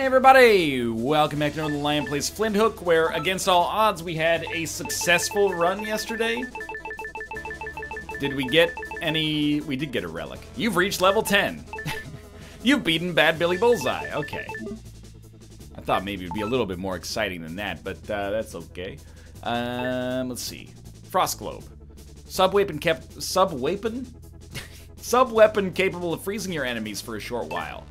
Hey everybody, welcome back to Northernlion plays Flinthook, where against all odds we had a successful run yesterday. Did we get any? We did get a relic. You've reached level 10. You've beaten Bad Billy Bullseye. Okay. I thought maybe it would be a little bit more exciting than that, but that's okay. Let's see. Frost Globe. Sub-weapon Sub-weapon capable of freezing your enemies for a short while.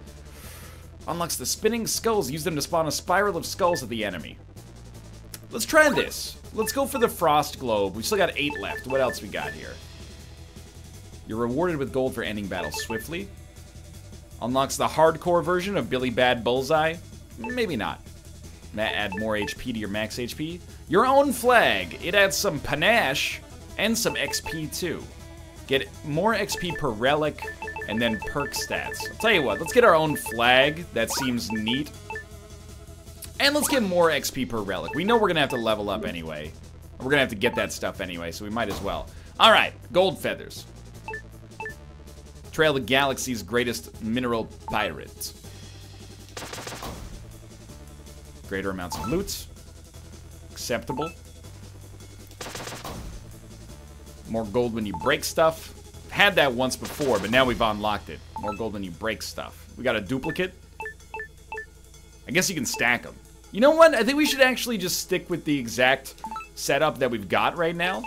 Unlocks the spinning skulls. Use them to spawn a spiral of skulls at the enemy. Let's try this. Let's go for the Frost Globe. We still got 8 left. What else we got here? You're rewarded with gold for ending battles swiftly. Unlocks the hardcore version of Billy Bad Bullseye. Maybe not. Add more HP to your max HP. Your own flag. It adds some panache and some XP too. Get more XP per relic and then perk stats. I'll tell you what, let's get our own flag. That seems neat. And let's get more XP per relic. We know we're gonna have to level up anyway. We're gonna have to get that stuff anyway, so we might as well. All right, gold feathers. Trail the galaxy's greatest mineral pirates. Greater amounts of loot. Acceptable. More gold when you break stuff. Had that once before, but now we've unlocked it. More gold when you break stuff. We got a duplicate. I guess you can stack them. You know what? I think we should actually just stick with the exact setup that we've got right now.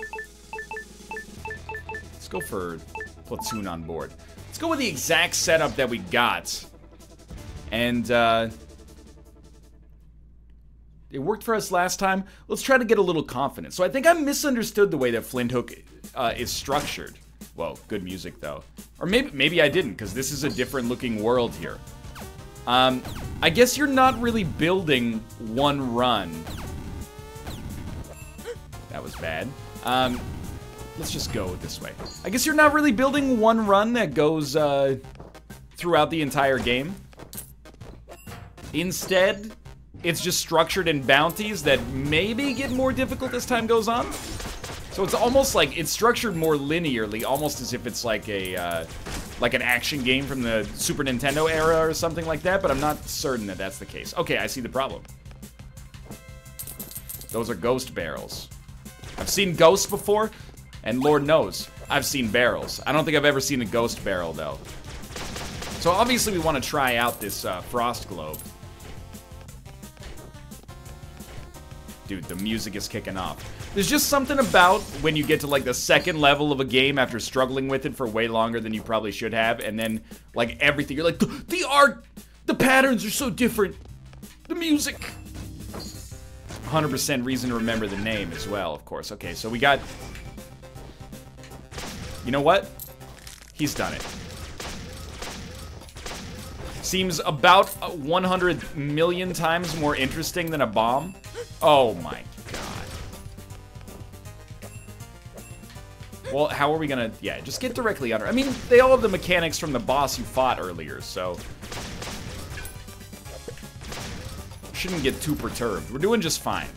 Let's go for platoon on board. Let's go with the exact setup that we got. And, it worked for us last time. Let's try to get a little confidence. So I think I misunderstood the way that Flinthook is structured. Whoa, good music though. Or maybe I didn't, because this is a different looking world here. I guess you're not really building one run. That was bad. Let's just go this way. I guess you're not really building one run that goes throughout the entire game. Instead, it's just structured in bounties that maybe get more difficult as time goes on. So it's almost like it's structured more linearly, almost as if it's like a like an action game from the Super Nintendo era or something like that, but I'm not certain that that's the case. Okay, I see the problem. Those are ghost barrels. I've seen ghosts before, and Lord knows, I've seen barrels. I don't think I've ever seen a ghost barrel, though. So obviously we want to try out this Frost Globe. Dude, the music is kicking off. There's just something about when you get to like the second level of a game after struggling with it for way longer than you probably should have, and then like everything, you're like, the art, the patterns are so different, the music. 100% reason to remember the name as well, of course. Okay, so we got, you know what? He's done it. Seems about 100 million times more interesting than a bomb. Oh my god. Well, how are we gonna... Yeah, just get directly under. I mean, they all have the mechanics from the boss you fought earlier, so... Shouldn't get too perturbed. We're doing just fine.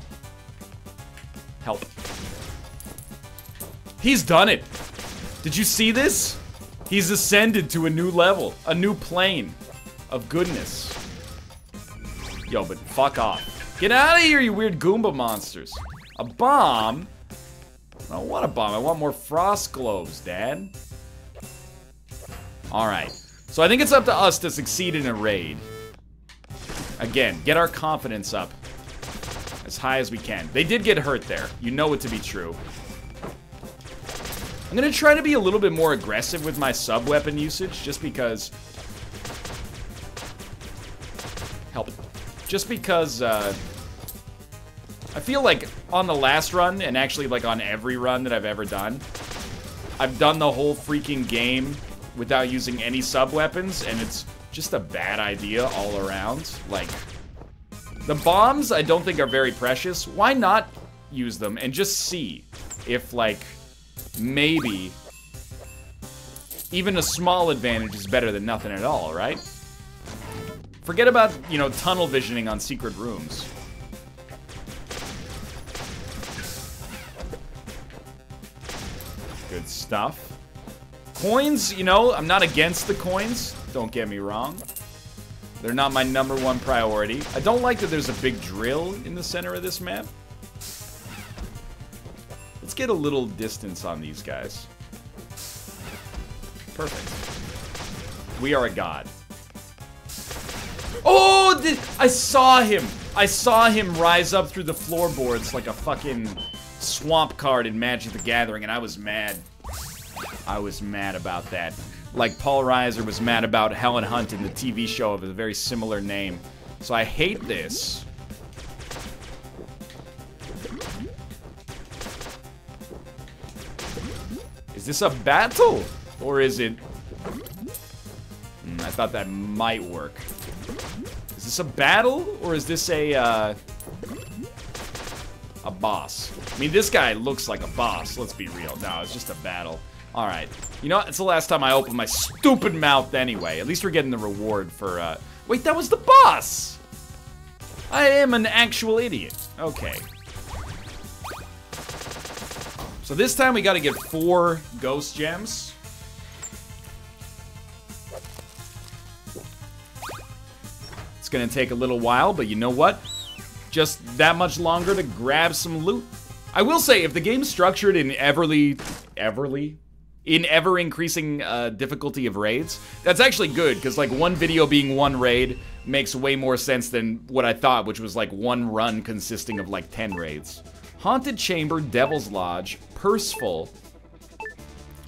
Help. He's done it! Did you see this? He's ascended to a new level. A new plane of goodness. Yo, but fuck off. Get out of here, you weird Goomba monsters. A bomb? I don't want a bomb. I want more Frost Globes, Dad. Alright. So I think it's up to us to succeed in a raid. Again, get our confidence up as high as we can. They did get hurt there. You know it to be true. I'm gonna try to be a little bit more aggressive with my sub-weapon usage, just because... Help. Just because, I feel like on the last run, and actually like on every run that I've ever done, I've done the whole freaking game without using any sub-weapons, and it's just a bad idea all around. Like, the bombs I don't think are very precious. Why not use them and just see if, like, maybe even a small advantage is better than nothing at all, right? Forget about, you know, tunnel visioning on secret rooms. Good stuff. Coins, you know, I'm not against the coins. Don't get me wrong. They're not my #1 priority. I don't like that there's a big drill in the center of this map. Let's get a little distance on these guys. Perfect. We are a god. Oh, I saw him. I saw him rise up through the floorboards like a fucking swamp card in Magic the Gathering, and I was mad. I was mad about that. Like Paul Reiser was mad about Helen Hunt in the TV show of a very similar name. So I hate this. Is this a battle? Or is it... I thought that might work. Is this a battle? Or is this a boss? I mean, this guy looks like a boss, let's be real. No, it's just a battle. Alright. You know what? It's the last time I opened my stupid mouth anyway. At least we're getting the reward for, Wait, that was the boss! I am an actual idiot. Okay. So this time we gotta get 4 ghost gems. It's gonna take a little while, but you know what? Just that much longer to grab some loot. I will say, if the game's structured in ever-increasing difficulty of raids, that's actually good, because like one video being one raid makes way more sense than what I thought, which was like one run consisting of like 10 raids. Haunted Chamber, Devil's Lodge, Purseful.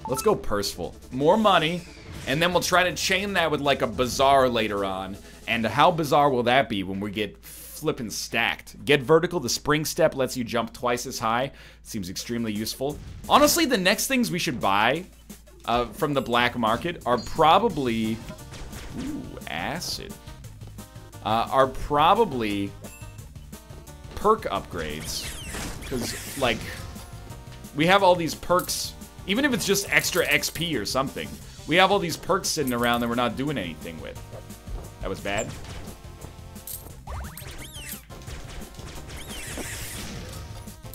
Let's go Purseful. More money, and then we'll try to chain that with like a bazaar later on. And how bizarre will that be when we get flippin' stacked? Get Vertical, the spring step lets you jump twice as high. Seems extremely useful. Honestly, the next things we should buy from the black market are probably... Ooh, acid. Are probably perk upgrades. Because, like, we have all these perks, even if it's just extra XP or something. We have all these perks sitting around that we're not doing anything with. That was bad.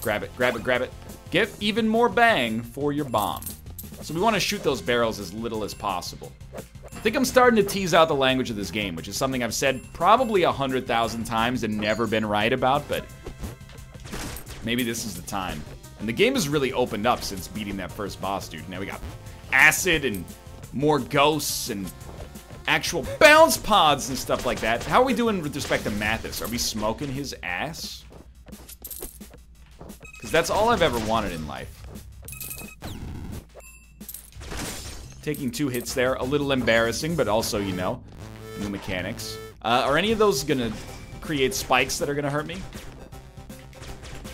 Grab it, grab it, grab it. Get even more bang for your bomb. So we want to shoot those barrels as little as possible. I think I'm starting to tease out the language of this game, which is something I've said probably 100,000 times and never been right about, but maybe this is the time. And the game has really opened up since beating that first boss, dude. Now we got acid and more ghosts and actual bounce pods and stuff like that. How are we doing with respect to Mathis? Are we smoking his ass? Because that's all I've ever wanted in life. Taking 2 hits there. A little embarrassing, but also, you know, new mechanics. Are any of those gonna create spikes that are gonna hurt me?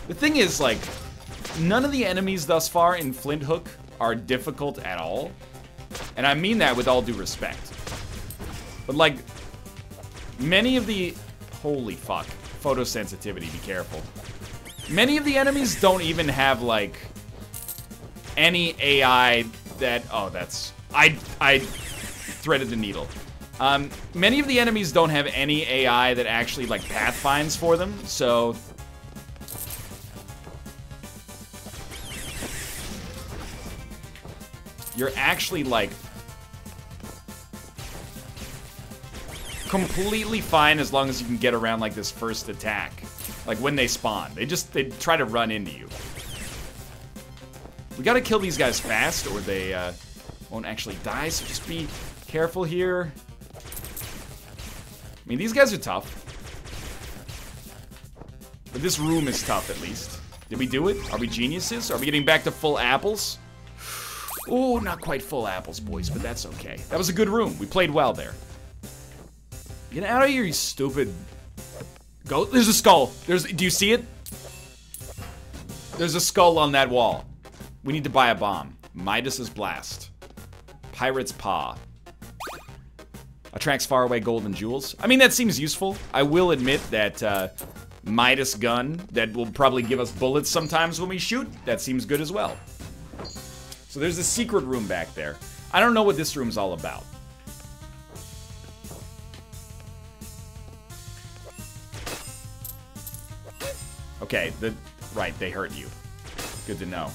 The thing is, like, none of the enemies thus far in Flinthook are difficult at all. And I mean that with all due respect. But, like, many of the... Holy fuck. Photosensitivity, be careful. Many of the enemies don't even have, like, any AI that... Oh, that's... I threaded the needle. Many of the enemies don't have any AI that actually, like, pathfinds for them, so... You're actually, like... completely fine as long as you can get around, like, this first attack. Like, when they spawn. They try to run into you. We gotta kill these guys fast, or they, won't actually die, so just be careful here. I mean, these guys are tough. But this room is tough, at least. Did we do it? Are we geniuses? Are we getting back to full apples? Oh, not quite full apples, boys, but that's okay. That was a good room. We played well there. Get out of here, you stupid... Go. There's a skull. Do you see it? There's a skull on that wall. We need to buy a bomb. Midas's Blast. Pirate's Paw. Attracts faraway gold and jewels. I mean, that seems useful. I will admit that Midas gun that will probably give us bullets sometimes when we shoot, that seems good as well. So there's a secret room back there. I don't know what this room's all about. Okay, right, they hurt you. Good to know.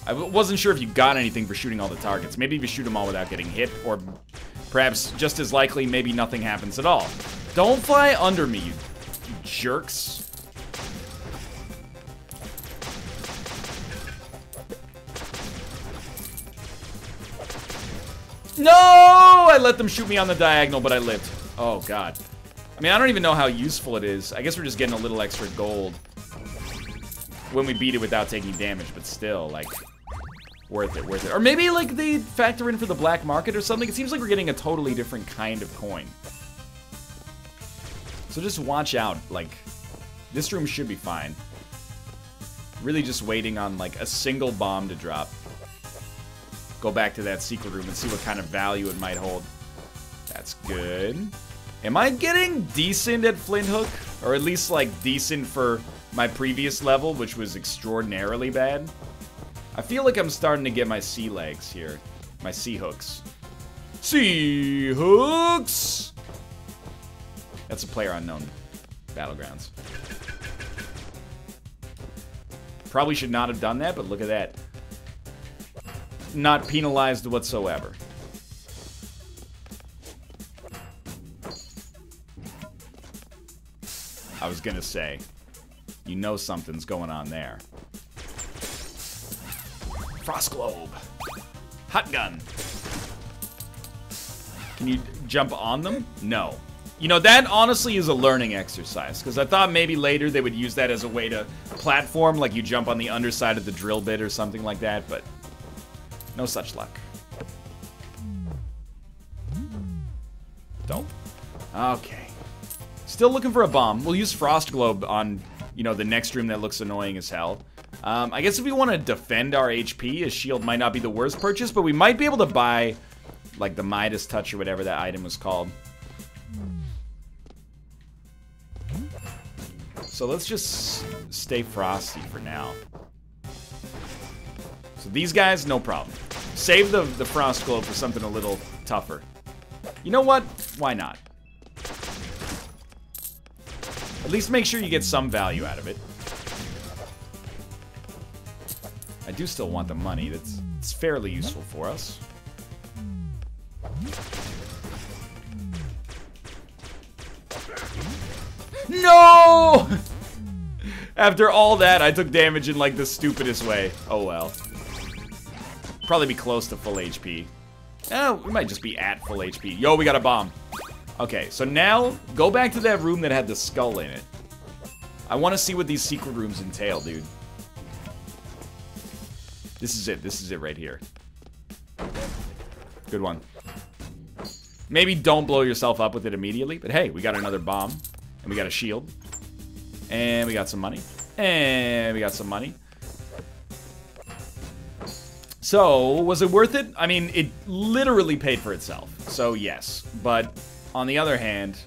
I wasn't sure if you got anything for shooting all the targets. Maybe if you shoot them all without getting hit, or perhaps just as likely, maybe nothing happens at all. Don't fly under me, you jerks. No! I let them shoot me on the diagonal, but I lived. Oh, God. I mean, I don't even know how useful it is. I guess we're just getting a little extra gold when we beat it without taking damage, but still, like, worth it, worth it. Or maybe, like, they factor in for the black market or something. It seems like we're getting a totally different kind of coin. So just watch out. Like, this room should be fine. Really just waiting on, like, a single bomb to drop. Go back to that secret room and see what kind of value it might hold. That's good. Am I getting decent at Flinthook? Or at least, like, decent for my previous level, which was extraordinarily bad? I feel like I'm starting to get my sea legs here. My sea hooks. Sea hooks! That's a PlayerUnknown Battlegrounds. Probably should not have done that, but look at that. Not penalized whatsoever. I was gonna say, you know something's going on there. Frost Globe. Hot gun. Can you jump on them? No. You know, that honestly is a learning exercise, because I thought maybe later they would use that as a way to platform, like you jump on the underside of the drill bit or something like that, but no such luck. Dope. Okay. Still looking for a bomb. We'll use Frost Globe on, you know, the next room that looks annoying as hell. I guess if we want to defend our HP, a shield might not be the worst purchase, but we might be able to buy, like, the Midas Touch or whatever that item was called. So let's just stay frosty for now. So these guys, no problem. Save the Frost Globe for something a little tougher. You know what? Why not? At least make sure you get some value out of it. I do still want the money. It's fairly useful for us. No! After all that, I took damage in, like, the stupidest way. Oh, well. Probably be close to full HP. Oh, we might just be at full HP. Yo, we got a bomb. Okay, so now, go back to that room that had the skull in it. I want to see what these secret rooms entail, dude. This is it. This is it right here. Good one. Maybe don't blow yourself up with it immediately, but hey, we got another bomb. And we got a shield. And we got some money. And we got some money. So, was it worth it? I mean, it literally paid for itself. So, yes. But, on the other hand,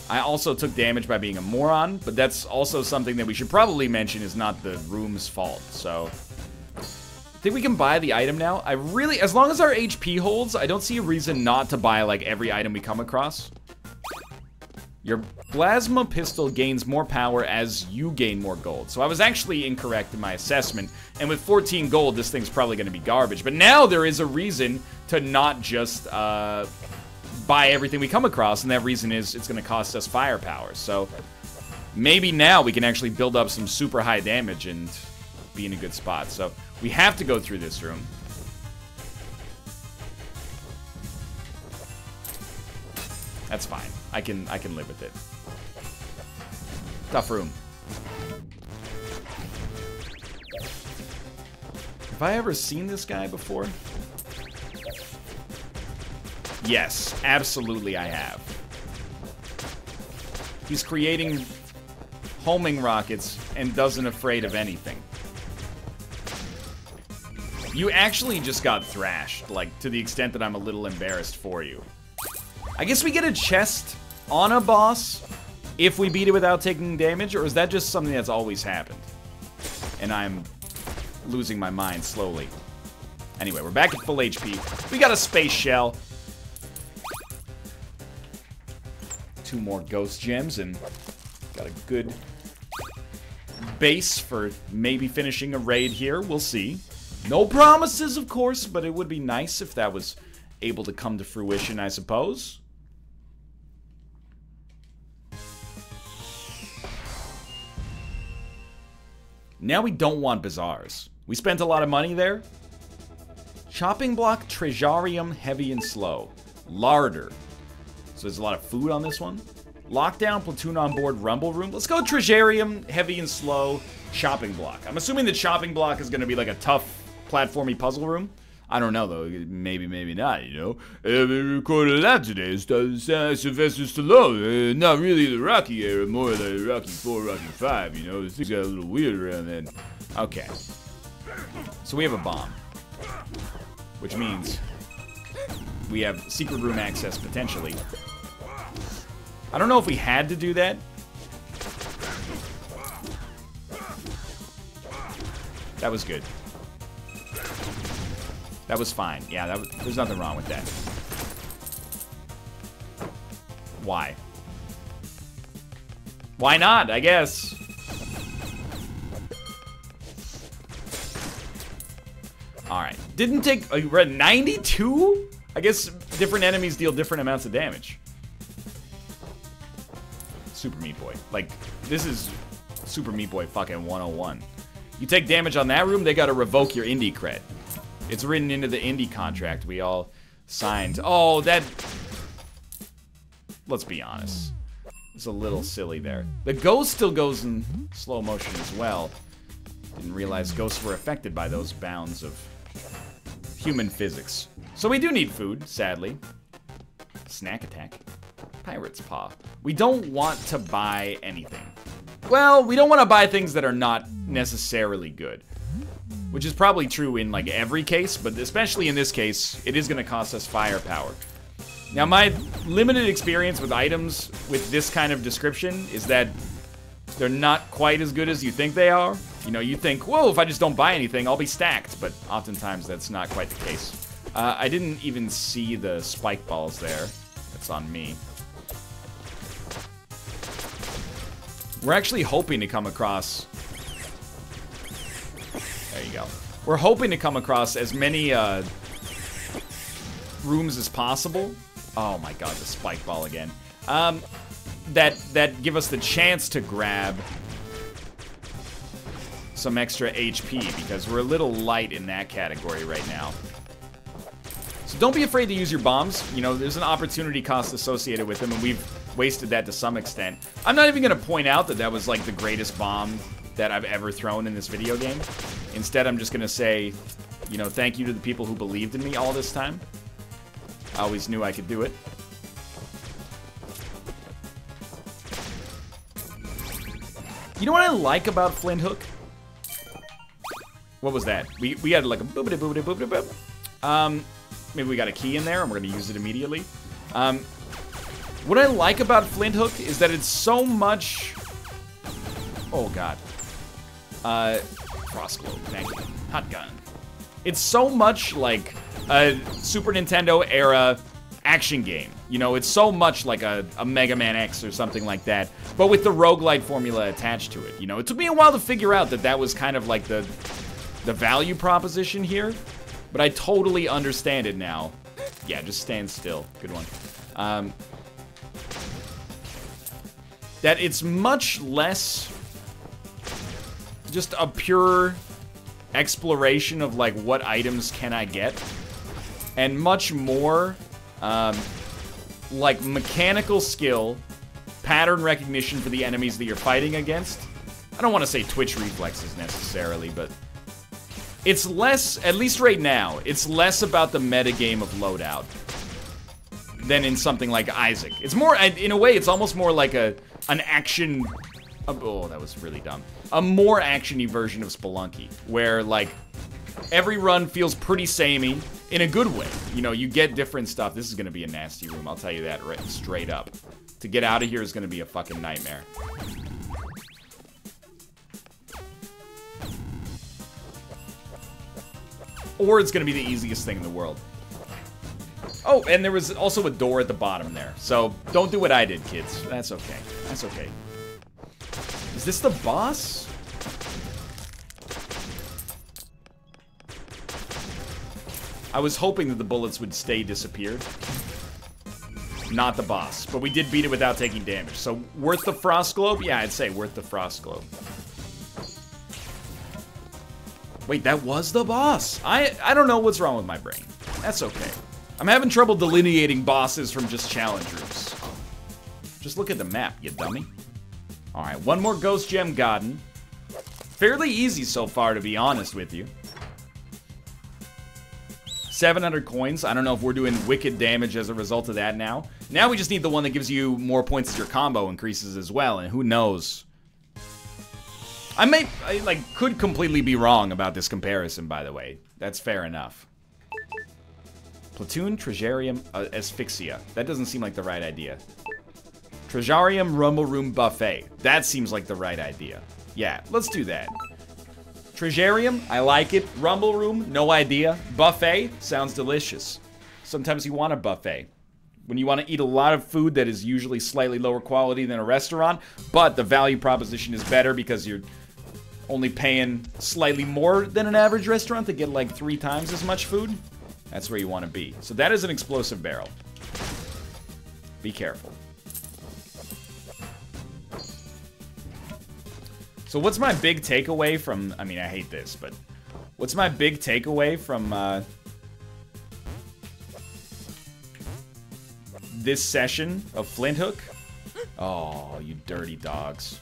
I also took damage by being a moron. But that's also something that we should probably mention is not the room's fault. So, I think we can buy the item now. I really, as long as our HP holds, I don't see a reason not to buy, like, every item we come across. Your Blasma Pistol gains more power as you gain more gold. So I was actually incorrect in my assessment. And with 14 gold, this thing's probably going to be garbage. But now there is a reason to not just buy everything we come across. And that reason is it's going to cost us firepower. So maybe now we can actually build up some super high damage and be in a good spot. So we have to go through this room. That's fine. I can live with it. Tough room. Have I ever seen this guy before? Yes, absolutely I have. He's creating homing rockets and doesn't afraid of anything. You actually just got thrashed, like, to the extent that I'm a little embarrassed for you. I guess we get a chest on a boss if we beat it without taking damage, or is that just something that's always happened? And I'm losing my mind slowly. Anyway, we're back at full HP. We got a space shell. 2 more ghost gems, and got a good base for maybe finishing a raid here. We'll see. No promises, of course, but it would be nice if that was able to come to fruition, I suppose. Now we don't want bazaars. We spent a lot of money there. Chopping block, Treasurium, heavy and slow. Larder. So there's a lot of food on this one. Lockdown, platoon on board, rumble room. Let's go Treasurium, heavy and slow, chopping block. I'm assuming the chopping block is going to be like a tough platformy puzzle room. I don't know, though. Maybe, maybe not, you know. We recorded that today. Sylvester Stallone. Not really the Rocky era, more the Rocky 4, Rocky 5, you know. Things got a little weird around then. Okay. So we have a bomb. Which means we have secret room access, potentially. I don't know if we had to do that. That was good. That was fine. Yeah, there's nothing wrong with that. Why? Why not, I guess? Alright. Didn't take... we're at 92? I guess different enemies deal different amounts of damage. Super Meat Boy. Like, this is Super Meat Boy fucking 101. You take damage on that room, they gotta revoke your indie cred. It's written into the indie contract we all signed. Oh, that... Let's be honest. It's a little silly there. The ghost still goes in slow motion as well. Didn't realize ghosts were affected by those bounds of human physics. So we do need food, sadly. Snack attack. Pirate's Paw. We don't want to buy anything. Well, we don't want to buy things that are not necessarily good. Which is probably true in, like, every case, but especially in this case, it is going to cost us firepower. Now, my limited experience with items with this kind of description is that they're not quite as good as you think they are. You know, you think, whoa, if I just don't buy anything, I'll be stacked. But oftentimes, that's not quite the case. I didn't even see the spike balls there. That's on me. We're actually hoping to come across... There you go. We're hoping to come across as many rooms as possible. Oh my god, the spike ball again. That give us the chance to grab some extra HP, because we're a little light in that category right now. So don't be afraid to use your bombs. You know, there's an opportunity cost associated with them, and we've wasted that to some extent. I'm not even going to point out that that was like the greatest bomb that I've ever thrown in this video game. Instead, I'm just going to say, you know, thank you to the people who believed in me all this time. I always knew I could do it. You know what I like about Flinthook? What was that? We had like a boobity boobity boobity boop. Maybe we got a key in there and we're gonna use it immediately. What I like about Flinthook is that it's so much... Oh god. Frost Globe, thank you. Hot gun. It's so much like a Super Nintendo era action game. You know, it's so much like a Mega Man X or something like that, but with the roguelite formula attached to it. You know, it took me a while to figure out that that was kind of like the value proposition here, but I totally understand it now. Yeah, just stand still. Good one. That it's much less just a pure exploration of like what items can I get, and much more like mechanical skill, pattern recognition for the enemies that you're fighting against. I don't want to say twitch reflexes necessarily, but it's less, at least right now, it's less about the metagame of loadout than in something like Isaac. It's more, in a way, it's almost more like an action... Oh, that was really dumb. A more action-y version of Spelunky, where, like, every run feels pretty samey in a good way. You know, you get different stuff. This is going to be a nasty room, I'll tell you that right straight up. To get out of here is going to be a fucking nightmare. Or it's going to be the easiest thing in the world. Oh, and there was also a door at the bottom there. So, don't do what I did, kids. That's okay. That's okay. Is this the boss? I was hoping that the bullets would stay disappeared. Not the boss. But we did beat it without taking damage. So, worth the Frost Globe? Yeah, I'd say worth the Frost Globe. Wait, that was the boss. I don't know what's wrong with my brain. That's okay. I'm having trouble delineating bosses from just challenge rooms. Just look at the map, you dummy. Alright, one more Ghost Gem gotten. Fairly easy so far, to be honest with you. 700 coins. I don't know if we're doing wicked damage as a result of that now. Now we just need the one that gives you more points as your combo increases as well, and who knows. I could completely be wrong about this comparison, by the way. That's fair enough. Platoon, Treasurium, Asphyxia. That doesn't seem like the right idea. Treasurium, Rumble Room, Buffet. That seems like the right idea. Yeah, let's do that. Treasurium, I like it. Rumble Room, no idea. Buffet, sounds delicious. Sometimes you want a buffet. When you want to eat a lot of food that is usually slightly lower quality than a restaurant, but the value proposition is better because you're only paying slightly more than an average restaurant to get like 3 times as much food. That's where you want to be. So that is an explosive barrel. Be careful. So what's my big takeaway from... I mean, I hate this, but... What's my big takeaway from this session of Flinthook? Oh, you dirty dogs.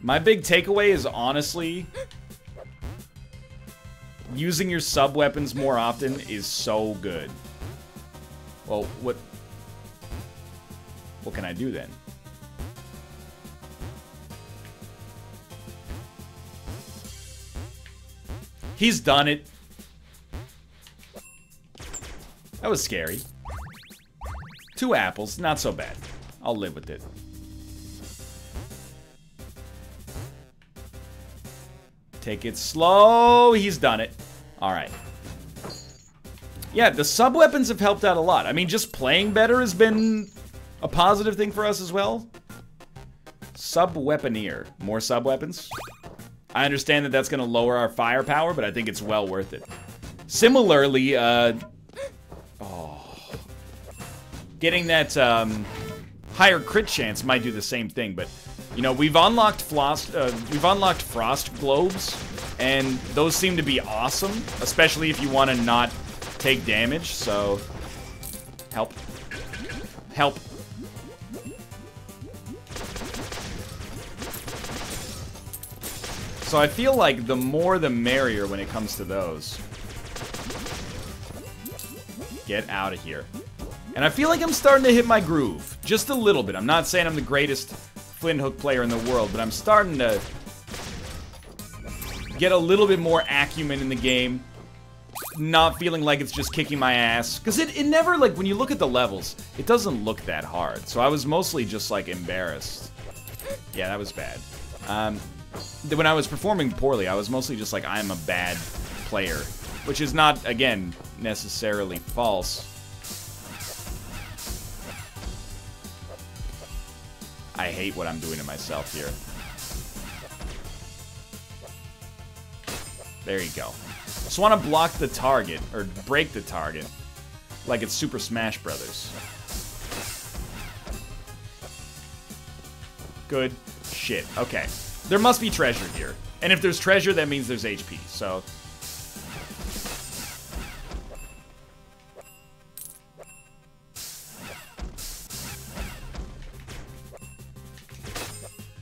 My big takeaway is honestly... using your sub-weapons more often is so good. Well, what can I do then? He's done it. That was scary. 2 apples, not so bad. I'll live with it. Take it slow. He's done it. Alright. Yeah, the sub-weapons have helped out a lot. I mean, just playing better has been a positive thing for us as well. Sub-weaponeer. More sub-weapons? I understand that that's going to lower our firepower, but I think it's well worth it. Similarly, getting that higher crit chance might do the same thing, but you know, we've unlocked frost globes, and those seem to be awesome, especially if you want to not take damage. So, help. So I feel like the more the merrier when it comes to those. Get out of here. And I feel like I'm starting to hit my groove. Just a little bit. I'm not saying I'm the greatest Flinthook player in the world, but I'm starting to get a little bit more acumen in the game. Not feeling like it's just kicking my ass. Because it never, like, when you look at the levels, it doesn't look that hard. So I was mostly just, like, embarrassed. Yeah, that was bad. When I was performing poorly, I was mostly just like, I'm a bad player. Which is not, again, necessarily false. I hate what I'm doing to myself here. There you go. Just want to block the target, or break the target, like it's Super Smash Brothers. Good shit. Okay. There must be treasure here. And if there's treasure, that means there's HP, so...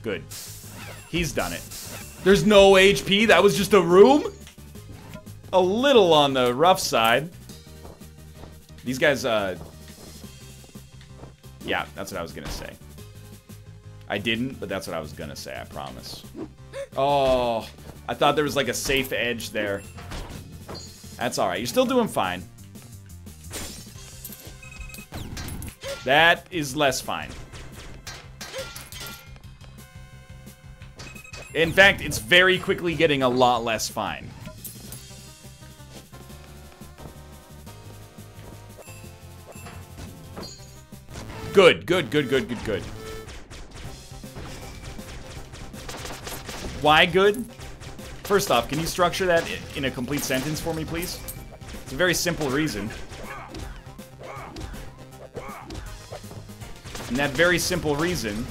Good. He's done it. There's no HP? That was just a room? A little on the rough side. These guys, yeah, that's what I was gonna say. I didn't, but that's what I was gonna say, I promise. Oh, I thought there was like a safe edge there. That's alright, you're still doing fine. That is less fine. In fact, it's very quickly getting a lot less fine. Good, good, good, good, good, good. Why good? First off, can you structure that in a complete sentence for me, please? It's a very simple reason. And that very simple reason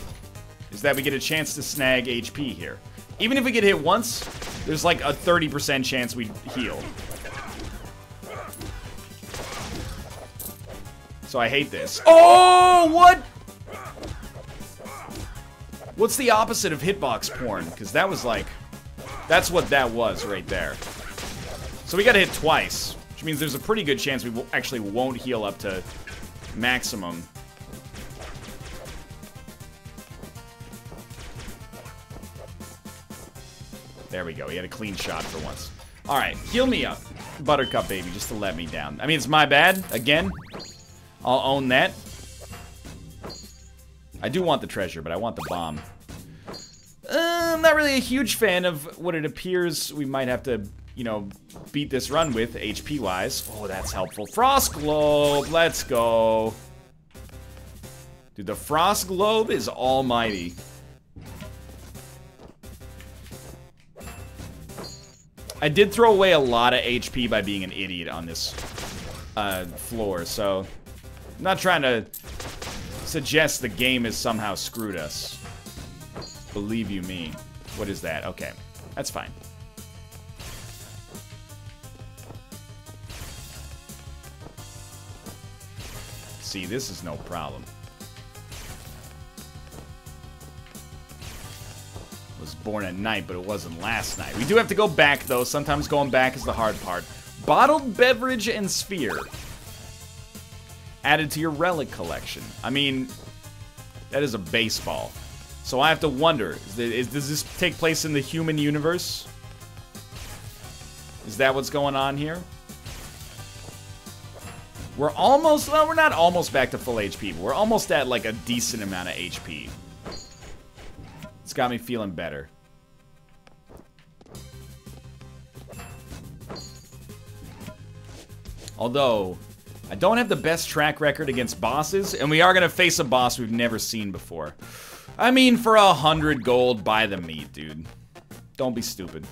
is that we get a chance to snag HP here. Even if we get hit once, there's like a 30% chance we heal. So I hate this. Oh, what? What's the opposite of hitbox porn? Because that was like... That's what that was right there. So we gotta hit twice, which means there's a pretty good chance we actually won't heal up to maximum. There we go. He had a clean shot for once. All right, heal me up, Buttercup baby, just to let me down. I mean, it's my bad. Again, I'll own that. I do want the treasure, but I want the bomb. I'm not really a huge fan of what it appears we might have to, you know, beat this run with, HP-wise. Oh, that's helpful. Frost Globe, let's go. Dude, the Frost Globe is almighty. I did throw away a lot of HP by being an idiot on this floor, so I'm not trying to suggest the game has somehow screwed us. Believe you me. What is that? Okay, that's fine. See, this is no problem. Was born at night, but it wasn't last night. We do have to go back, though. Sometimes going back is the hard part. Bottled beverage and sphere. Added to your relic collection. I mean, that is a baseball. So I have to wonder, does this take place in the human universe? Is that what's going on here? We're almost, well, we're not almost back to full HP, but we're almost at like a decent amount of HP. It's got me feeling better. Although, I don't have the best track record against bosses, and we are going to face a boss we've never seen before. I mean, for 100 gold, buy the meat, dude. Don't be stupid.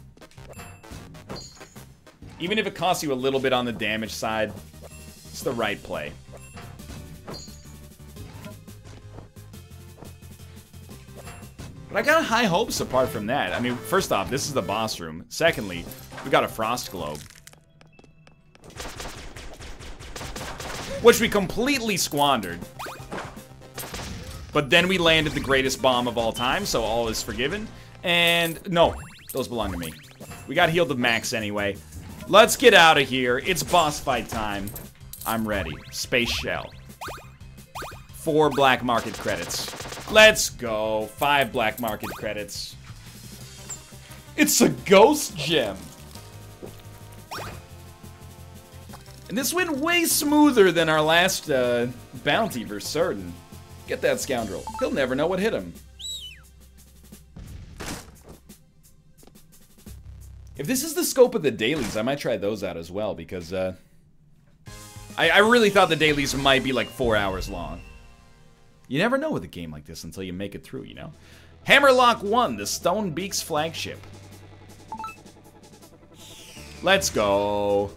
Even if it costs you a little bit on the damage side, it's the right play. But I got high hopes apart from that. I mean, first off, this is the boss room. Secondly, we got a Frost Globe. Which we completely squandered. But then we landed the greatest bomb of all time, so all is forgiven. And no, those belong to me. We got healed to max anyway. Let's get out of here. It's boss fight time. I'm ready. Space Shell. 4 black market credits. Let's go. 5 black market credits. It's a ghost gem. And this went way smoother than our last bounty, for certain. Get that scoundrel. He'll never know what hit him. If this is the scope of the dailies, I might try those out as well, because I really thought the dailies might be like 4 hours long. You never know with a game like this until you make it through, you know? Hammerlock 1, the Stone Beak's flagship. Let's go.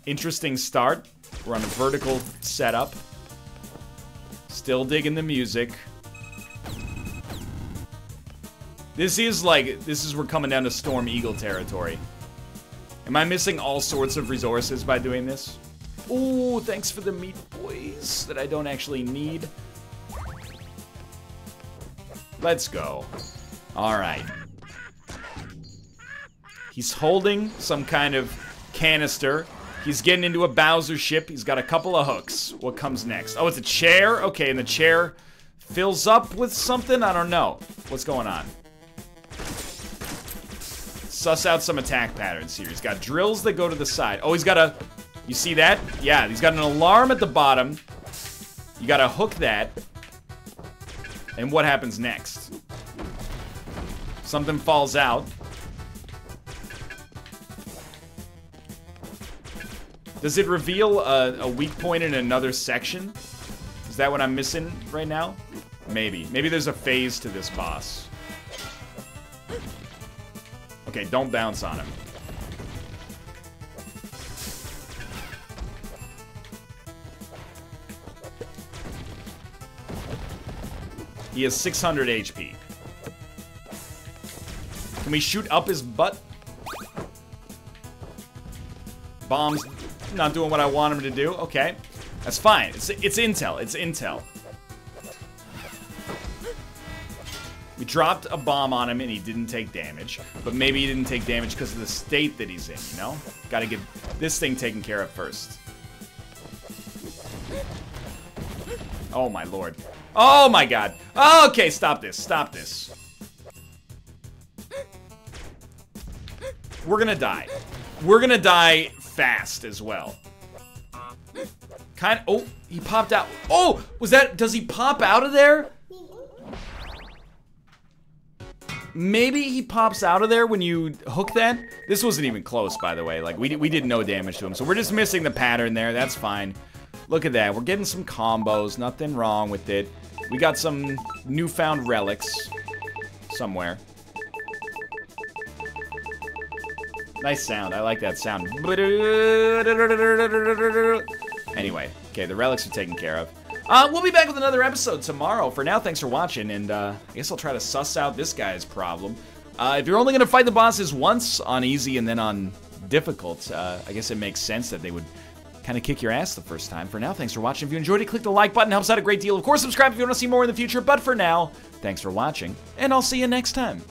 Interesting start. We're on a vertical setup. Still digging the music. This is we're coming down to Storm Eagle territory. Am I missing all sorts of resources by doing this? Ooh, thanks for the meat, boys, that I don't actually need. Let's go. Alright. He's holding some kind of canister. He's getting into a Bowser ship. He's got a couple of hooks. What comes next? Oh, it's a chair? Okay, and the chair fills up with something? I don't know. What's going on? Suss out some attack patterns here. He's got drills that go to the side. Oh, he's got a... You see that? Yeah, he's got an alarm at the bottom. You gotta hook that. And what happens next? Something falls out. Does it reveal a weak point in another section? Is that what I'm missing right now? Maybe. Maybe there's a phase to this boss. Okay, don't bounce on him. He has 600 HP. Can we shoot up his butt? Bomb's not doing what I want him to do. Okay. That's fine. It's intel. It's intel. We dropped a bomb on him and he didn't take damage. But maybe he didn't take damage because of the state that he's in, you know? Gotta get this thing taken care of first. Oh my lord. Oh my god. Okay, stop this. Stop this. We're gonna die. We're gonna die fast as well. Oh, he popped out. Oh, does he pop out of there? Maybe he pops out of there when you hook that. This wasn't even close, by the way. Like, we did no damage to him, so we're just missing the pattern there. That's fine. Look at that. We're getting some combos. Nothing wrong with it. We got some newfound relics somewhere. Nice sound. I like that sound. Anyway, okay, the relics are taken care of. We'll be back with another episode tomorrow. For now, thanks for watching, and I guess I'll try to suss out this guy's problem. If you're only going to fight the bosses once on easy and then on difficult, I guess it makes sense that they would kind of kick your ass the first time. For now, thanks for watching. If you enjoyed it, click the like button. Helps out a great deal. Of course, subscribe if you want to see more in the future. But for now, thanks for watching, and I'll see you next time.